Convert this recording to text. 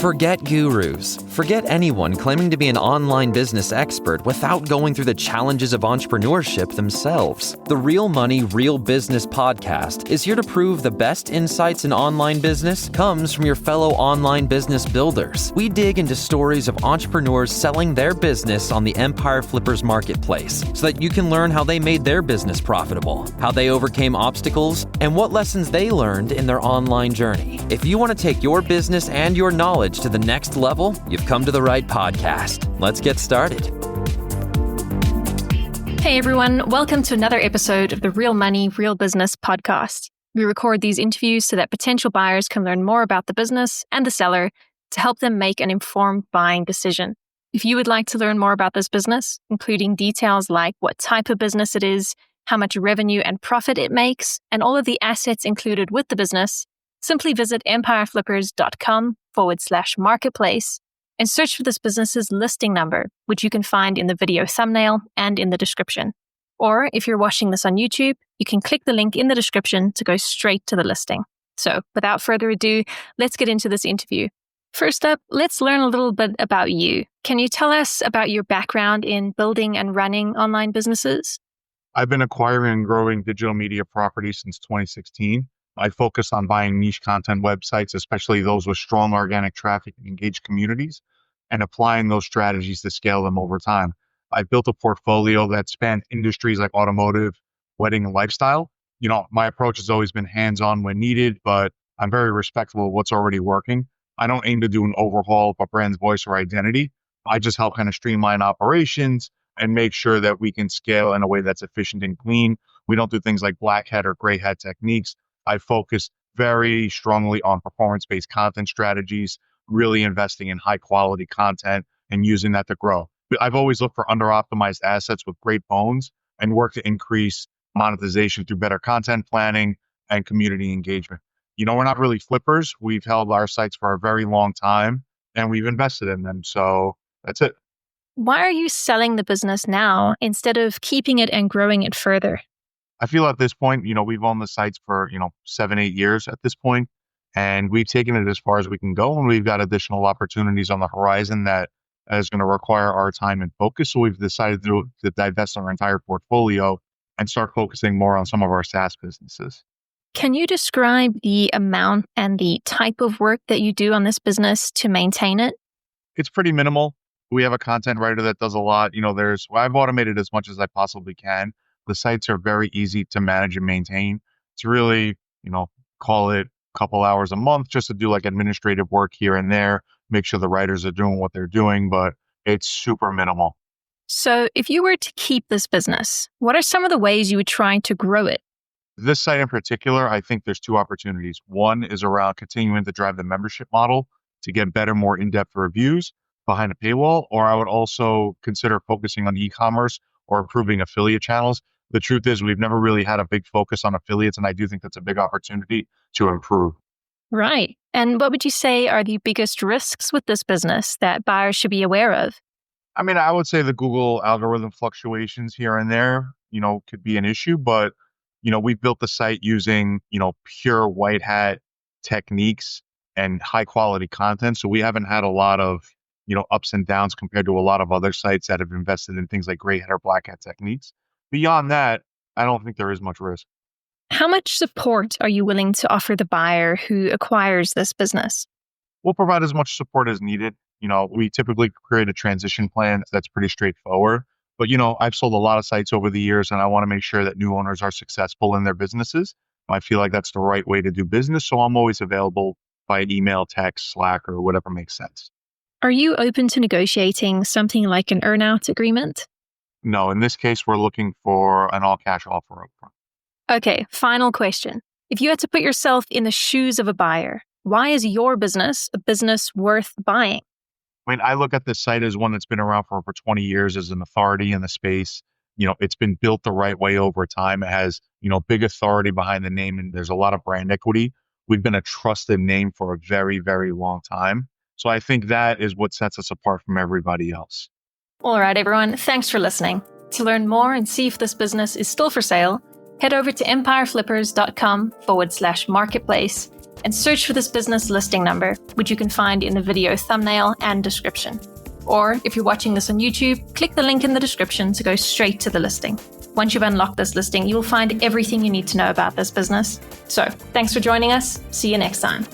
Forget gurus. Forget anyone claiming to be an online business expert without going through the challenges of entrepreneurship themselves. The Real Money, Real Business podcast is here to prove the best insights in online business comes from your fellow online business builders. We dig into stories of entrepreneurs selling their business on the Empire Flippers marketplace so that you can learn how they made their business profitable, how they overcame obstacles, and what lessons they learned in their online journey. If you want to take your business and your knowledge to the next level, you've come to the right podcast. Let's get started. Hey everyone, welcome to another episode of the Real Money, Real Business podcast. We record these interviews so that potential buyers can learn more about the business and the seller to help them make an informed buying decision. If you would like to learn more about this business, including details like what type of business it is, how much revenue and profit it makes, and all of the assets included with the business, simply visit empireflippers.com/marketplace and search for this business's listing number, which you can find in the video thumbnail and in the description. Or if you're watching this on YouTube, you can click the link in the description to go straight to the listing. So without further ado, let's get into this interview. First up, let's learn a little bit about you. Can you tell us about your background in building and running online businesses? I've been acquiring and growing digital media properties since 2016. I focus on buying niche content websites, especially those with strong organic traffic and engaged communities, and applying those strategies to scale them over time. I've built a portfolio that spanned industries like automotive, wedding, and lifestyle. My approach has always been hands-on when needed, but I'm very respectful of what's already working. I don't aim to do an overhaul of a brand's voice or identity. I just help kind of streamline operations and make sure that we can scale in a way that's efficient and clean. We don't do things like black hat or gray hat techniques. I focus very strongly on performance-based content strategies, really investing in high-quality content and using that to grow. I've always looked for under-optimized assets with great bones and work to increase monetization through better content planning and community engagement. We're not really flippers. We've held our sites for a very long time, and we've invested in them. So that's it. Why are you selling the business now instead of keeping it and growing it further? I feel at this point, we've owned the sites for, 7-8 years at this point, and we've taken it as far as we can go. And we've got additional opportunities on the horizon that is going to require our time and focus. So we've decided to divest our entire portfolio and start focusing more on some of our SaaS businesses. Can you describe the amount and the type of work that you do on this business to maintain it? It's pretty minimal. We have a content writer that does a lot. I've automated as much as I possibly can. The sites are very easy to manage and maintain. It's really, call it a couple hours a month just to do like administrative work here and there, make sure the writers are doing what they're doing, but it's super minimal. So if you were to keep this business, what are some of the ways you would try to grow it? This site in particular, I think there's two opportunities. One is around continuing to drive the membership model to get better, more in-depth reviews behind a paywall, or I would also consider focusing on e-commerce or improving affiliate channels. The truth is we've never really had a big focus on affiliates, and I do think that's a big opportunity to improve. Right. And what would you say are the biggest risks with this business that buyers should be aware of? I would say the Google algorithm fluctuations here and there, could be an issue, but, we've built the site using, pure white hat techniques and high quality content. So we haven't had a lot of, ups and downs compared to a lot of other sites that have invested in things like gray hat or black hat techniques. Beyond that, I don't think there is much risk. How much support are you willing to offer the buyer who acquires this business? We'll provide as much support as needed. We typically create a transition plan that's pretty straightforward. But, I've sold a lot of sites over the years, and I want to make sure that new owners are successful in their businesses. I feel like that's the right way to do business. So I'm always available by email, text, Slack, or whatever makes sense. Are you open to negotiating something like an earn-out agreement? No, in this case, we're looking for an all-cash offer upfront. Okay, final question. If you had to put yourself in the shoes of a buyer, why is your business a business worth buying? I look at this site as one that's been around for over 20 years as an authority in the space. It's been built the right way over time. It has, big authority behind the name, and there's a lot of brand equity. We've been a trusted name for a very, very long time. So I think that is what sets us apart from everybody else. All right, everyone. Thanks for listening. To learn more and see if this business is still for sale, head over to empireflippers.com/marketplace and search for this business listing number, which you can find in the video thumbnail and description. Or if you're watching this on YouTube, click the link in the description to go straight to the listing. Once you've unlocked this listing, you'll find everything you need to know about this business. So, thanks for joining us. See you next time.